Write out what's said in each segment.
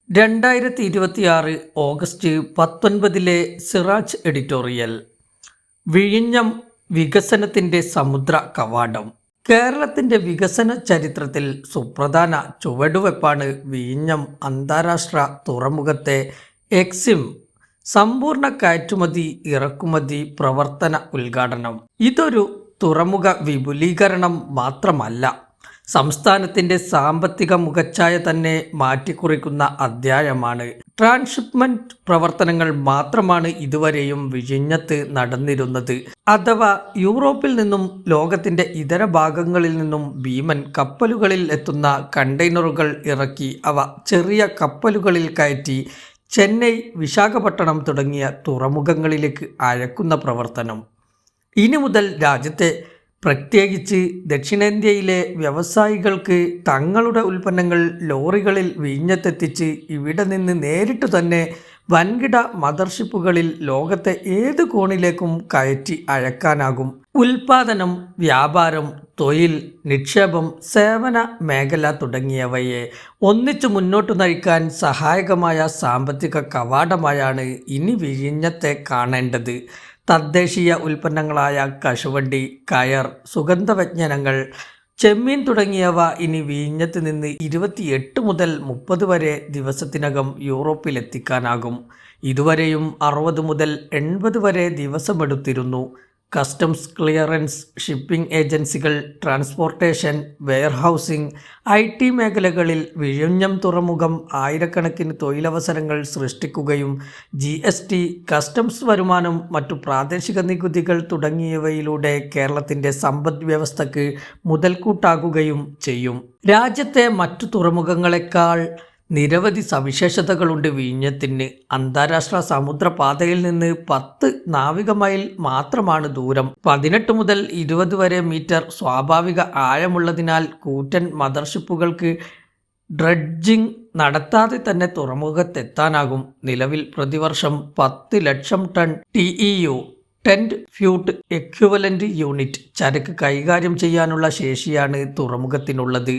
2026 August 19 Siraj editorial. വിഴിഞ്ഞം വികസനത്തിന്റെ സമുദ്ര കവാടം. കേരളത്തിന്റെ വികസന ചരിത്രത്തിൽ സുപ്രധാന ചുവടുവെപ്പാണ് വിഴിഞ്ഞം അന്താരാഷ്ട്ര തുറമുഖത്തെ എക്സിം സമ്പൂർണ്ണ കയറ്റുമതി ഇറക്കുമതി പ്രവർത്തന ഉദ്ഘാടനം. ഇതൊരു തുറമുഖ വിപുലീകരണം മാത്രമല്ല, സംസ്ഥാനത്തിന്റെ സാമ്പത്തിക മുഖച്ഛായ തന്നെ മാറ്റിക്കുറിക്കുന്ന അധ്യായമാണ്. ട്രാൻസ്ഷിപ്മെന്റ് പ്രവർത്തനങ്ങൾ മാത്രമാണ് ഇതുവരെയും വിഴിഞ്ഞത്ത് നടന്നിരുന്നത്. അഥവാ യൂറോപ്പിൽ നിന്നും ലോകത്തിന്റെ ഇതര ഭാഗങ്ങളിൽ നിന്നും ഭീമൻ കപ്പലുകളിൽ എത്തുന്ന കണ്ടെയ്നറുകൾ ഇറക്കി അവ ചെറിയ കപ്പലുകളിൽ കയറ്റി ചെന്നൈ, വിശാഖപട്ടണം തുടങ്ങിയ തുറമുഖങ്ങളിലേക്ക് അയക്കുന്ന പ്രവർത്തനം. ഇനി മുതൽ രാജ്യത്തെ പ്രത്യേകിച്ച് ദക്ഷിണേന്ത്യയിലെ വ്യവസായികൾക്ക് തങ്ങളുടെ ഉൽപ്പന്നങ്ങൾ ലോറികളിൽ വിഴിഞ്ഞത്തെത്തിച്ച് ഇവിടെ നിന്ന് നേരിട്ട് തന്നെ വൻകിട മദർഷിപ്പുകളിൽ ലോകത്തെ ഏത് കോണിലേക്കും കയറ്റി അയക്കാനാകും. ഉൽപാദനം, വ്യാപാരം, തൊഴിൽ, നിക്ഷേപം, സേവന മേഖല തുടങ്ങിയവയെ ഒന്നിച്ചു മുന്നോട്ടു നയിക്കാൻ സഹായകമായ സാമ്പത്തിക കവാടമായാണ് ഇനി വിഴിഞ്ഞത്തെ കാണേണ്ടത്. തദ്ദേശീയ ഉൽപ്പന്നങ്ങളായ കശുവണ്ടി, കയർ, സുഗന്ധവ്യഞ്ജനങ്ങൾ, ചെമ്മീൻ തുടങ്ങിയവ ഇനി വിഴിഞ്ഞത്ത് നിന്ന് 28 മുതൽ 30 വരെ ദിവസത്തിനകം യൂറോപ്പിലെത്തിക്കാനാകും. ഇതുവരെയും 60 മുതൽ 80 വരെ ദിവസമെടുത്തിരുന്നു. കസ്റ്റംസ് ക്ലിയറൻസ്, ഷിപ്പിംഗ് ഏജൻസികൾ, ട്രാൻസ്പോർട്ടേഷൻ, വെയർഹൗസിംഗ്, IT മേഖലകളിൽ വിഴിഞ്ഞം തുറമുഖം ആയിരക്കണക്കിന് തൊഴിലവസരങ്ങൾ സൃഷ്ടിക്കുകയും GST, കസ്റ്റംസ് വരുമാനം, മറ്റു പ്രാദേശിക നികുതികൾ തുടങ്ങിയവയിലൂടെ കേരളത്തിൻ്റെ സമ്പദ് വ്യവസ്ഥയ്ക്ക് മുതൽക്കൂട്ടാകുകയും ചെയ്യും. രാജ്യത്തെ മറ്റു തുറമുഖങ്ങളെക്കാൾ നിരവധി സവിശേഷതകളുണ്ട് വിഴിഞ്ഞത്തിന്. അന്താരാഷ്ട്ര സമുദ്രപാതയിൽ നിന്ന് 10 നാവിക മൈൽ മാത്രമാണ് ദൂരം. 18 മുതൽ 20 വരെ മീറ്റർ സ്വാഭാവിക ആഴമുള്ളതിനാൽ കൂറ്റൻ മദർഷിപ്പുകൾക്ക് ഡ്രഡ്ജിംഗ് നടത്താതെ തന്നെ തുറമുഖത്തെത്താനാകും. നിലവിൽ പ്രതിവർഷം 10 ലക്ഷം ton TEU twenty foot equivalent unit ചരക്ക് കൈകാര്യം ചെയ്യാനുള്ള ശേഷിയാണ് തുറമുഖത്തിനുള്ളത്.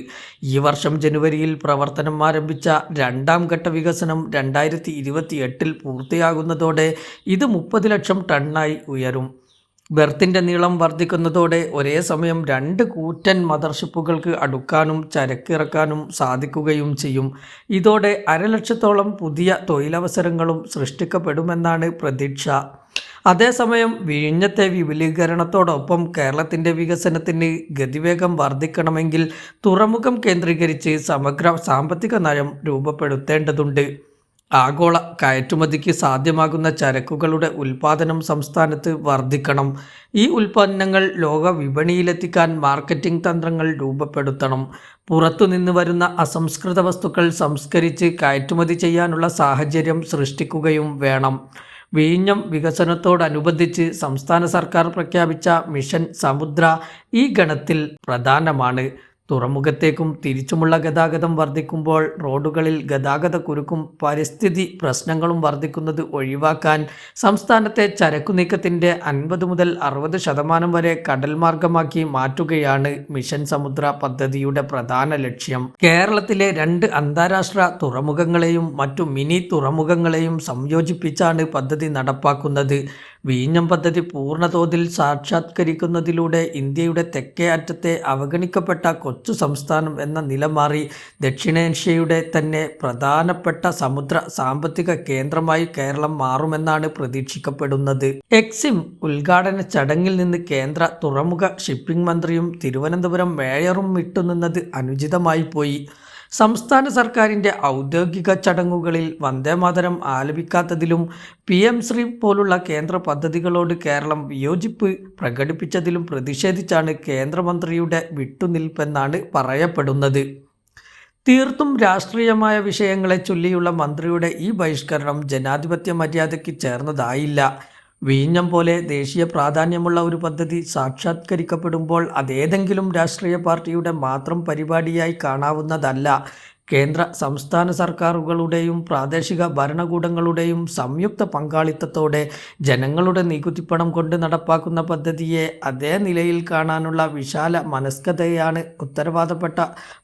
ഈ വർഷം ജനുവരിയിൽ പ്രവർത്തനം ആരംഭിച്ച രണ്ടാം ഘട്ട വികസനം 2028 പൂർത്തിയാകുന്നതോടെ ഇത് 30 ലക്ഷം ടണ്ണായി ഉയരും. ബെർത്തിൻ്റെ നീളം വർദ്ധിക്കുന്നതോടെ ഒരേ സമയം 2 കൂറ്റൻ മദർഷിപ്പുകൾക്ക് അടുക്കാനും ചരക്കിറക്കാനും സാധിക്കുകയും ചെയ്യും. ഇതോടെ 1,00,000-ഓളം പുതിയ തൊഴിലവസരങ്ങളും സൃഷ്ടിക്കപ്പെടുമെന്നാണ് പ്രതീക്ഷ. അതേസമയം വിഴിഞ്ഞത്തെ വിപുലീകരണത്തോടൊപ്പം കേരളത്തിൻ്റെ വികസനത്തിന് ഗതിവേഗം വർദ്ധിക്കണമെങ്കിൽ തുറമുഖം കേന്ദ്രീകരിച്ച് സമഗ്ര സാമ്പത്തിക നയം രൂപപ്പെടുത്തേണ്ടതുണ്ട്. ആഗോള കയറ്റുമതിക്ക് സാധ്യമാകുന്ന ചരക്കുകളുടെ ഉൽപ്പാദനം സംസ്ഥാനത്ത് വർദ്ധിക്കണം. ഈ ഉൽപ്പന്നങ്ങൾ ലോക വിപണിയിലെത്തിക്കാൻ മാർക്കറ്റിംഗ് തന്ത്രങ്ങൾ രൂപപ്പെടുത്തണം. പുറത്തുനിന്ന് വരുന്ന അസംസ്കൃത വസ്തുക്കൾ സംസ്കരിച്ച് കയറ്റുമതി ചെയ്യാനുള്ള സാഹചര്യം സൃഷ്ടിക്കുകയും വേണം. വിഴിഞ്ഞം വികസനത്തോടനുബന്ധിച്ച് സംസ്ഥാന സർക്കാർ പ്രഖ്യാപിച്ച മിഷൻ സമുദ്ര ഈ ഗണത്തിൽ പ്രധാനമാണ്. തുറമുഖത്തേക്കും തിരിച്ചുമുള്ള ഗതാഗതം വർദ്ധിക്കുമ്പോൾ റോഡുകളിൽ ഗതാഗതക്കുരുക്കും പരിസ്ഥിതി പ്രശ്നങ്ങളും വർദ്ധിക്കുന്നത് ഒഴിവാക്കാൻ സംസ്ഥാനത്തെ ചരക്കു നീക്കത്തിൻ്റെ 50 മുതൽ 60% വരെ കടൽ മാർഗമാക്കി മാറ്റുകയാണ് മിഷൻ സമുദ്ര പദ്ധതിയുടെ പ്രധാന ലക്ഷ്യം. കേരളത്തിലെ 2 അന്താരാഷ്ട്ര തുറമുഖങ്ങളെയും മറ്റു മിനി തുറമുഖങ്ങളെയും സംയോജിപ്പിച്ചാണ് പദ്ധതി നടപ്പാക്കുന്നത്. വിഴിഞ്ഞം പദ്ധതി പൂർണ്ണതോതിൽ സാക്ഷാത്കരിക്കുന്നതിലൂടെ ഇന്ത്യയുടെ തെക്കേ അറ്റത്തെ അവഗണിക്കപ്പെട്ട കൊച്ചു സംസ്ഥാനം എന്ന നില മാറി ദക്ഷിണേഷ്യയുടെ തന്നെ പ്രധാനപ്പെട്ട സമുദ്ര സാമ്പത്തിക കേന്ദ്രമായി കേരളം മാറുമെന്നാണ് പ്രതീക്ഷിക്കപ്പെടുന്നത്. എക്സിം ഉദ്ഘാടന ചടങ്ങിൽ നിന്ന് കേന്ദ്ര തുറമുഖ ഷിപ്പിംഗ് മന്ത്രിയും തിരുവനന്തപുരം മേയറും വിട്ടുനിന്നത് അനുചിതമായി പോയി. സംസ്ഥാന സർക്കാരിൻ്റെ ഔദ്യോഗിക ചടങ്ങുകളിൽ വന്ദേമാതരം ആലപിക്കാത്തതിലും PM ശ്രീ പോലുള്ള കേന്ദ്ര പദ്ധതികളോട് കേരളം വിയോജിപ്പ് പ്രകടിപ്പിച്ചതിലും പ്രതിഷേധിച്ചാണ് കേന്ദ്രമന്ത്രിയുടെ വിട്ടുനിൽപ്പെന്നാണ് പറയപ്പെടുന്നത്. തീർത്തും രാഷ്ട്രീയമായ വിഷയങ്ങളെ ചൊല്ലിയുള്ള മന്ത്രിയുടെ ഈ ബഹിഷ്കരണം ജനാധിപത്യ മര്യാദയ്ക്ക് ചേർന്നതായില്ല. വിഴിഞ്ഞം പോലെ ദേശീയ പ്രാധാന്യമുള്ള ഒരു പദ്ധതി സാക്ഷാത്കരിക്കപ്പെടുമ്പോൾ അതേതെങ്കിലും രാഷ്ട്രീയ പാർട്ടിയുടെ മാത്രം പരിപാടിയായി കാണാവുന്നതല്ല. കേന്ദ്ര സംസ്ഥാന സർക്കാരുകളുടെയും പ്രാദേശിക ഭരണകൂടങ്ങളുടെയും സംയുക്ത പങ്കാളിത്തത്തോടെ ജനങ്ങളുടെ നികുതിപ്പണം കൊണ്ട് നടപ്പാക്കുന്ന പദ്ധതിയെ അതേ നിലയിൽ കാണാനുള്ള വിശാല മനസ്കതയാണ് ഉത്തരവാദപ്പെട്ട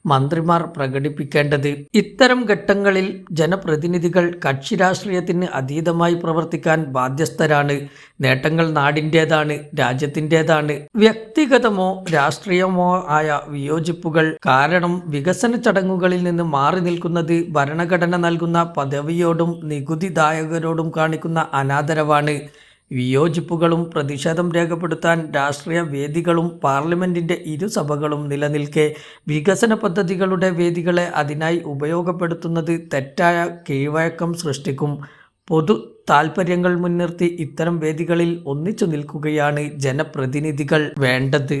മന്ത്രിമാർ പ്രകടിപ്പിക്കേണ്ടത്. ഇത്തരം ഘട്ടങ്ങളിൽ ജനപ്രതിനിധികൾ കക്ഷി രാഷ്ട്രീയത്തിന് അതീതമായി പ്രവർത്തിക്കാൻ ബാധ്യസ്ഥരാണ്. നേട്ടങ്ങൾ നാടിൻ്റേതാണ്, രാജ്യത്തിൻ്റേതാണ്. വ്യക്തിഗതമോ രാഷ്ട്രീയമോ ആയ വിയോജിപ്പുകൾ കാരണം വികസന ചടങ്ങുകളിൽ നിന്ന് മാറി നിൽക്കുന്നത് ഭരണഘടന നൽകുന്ന പദവിയോടും നികുതിദായകരോടും കാണിക്കുന്ന അനാദരവാണ്. വിയോജിപ്പുകളും പ്രതിഷേധം രേഖപ്പെടുത്താൻ രാഷ്ട്രീയ വേദികളും പാർലമെന്റിന്റെ ഇരുസഭകളും നിലനിൽക്കെ വികസന പദ്ധതികളുടെ വേദികളെ അതിനായി ഉപയോഗപ്പെടുത്തുന്നത് തെറ്റായ കീഴ്വഴക്കം സൃഷ്ടിക്കും. പൊതു താൽപര്യങ്ങൾ മുൻനിർത്തി ഇത്തരം വേദികളിൽ ഒന്നിച്ചു നിൽക്കുകയാണ് ജനപ്രതിനിധികൾ വേണ്ടത്.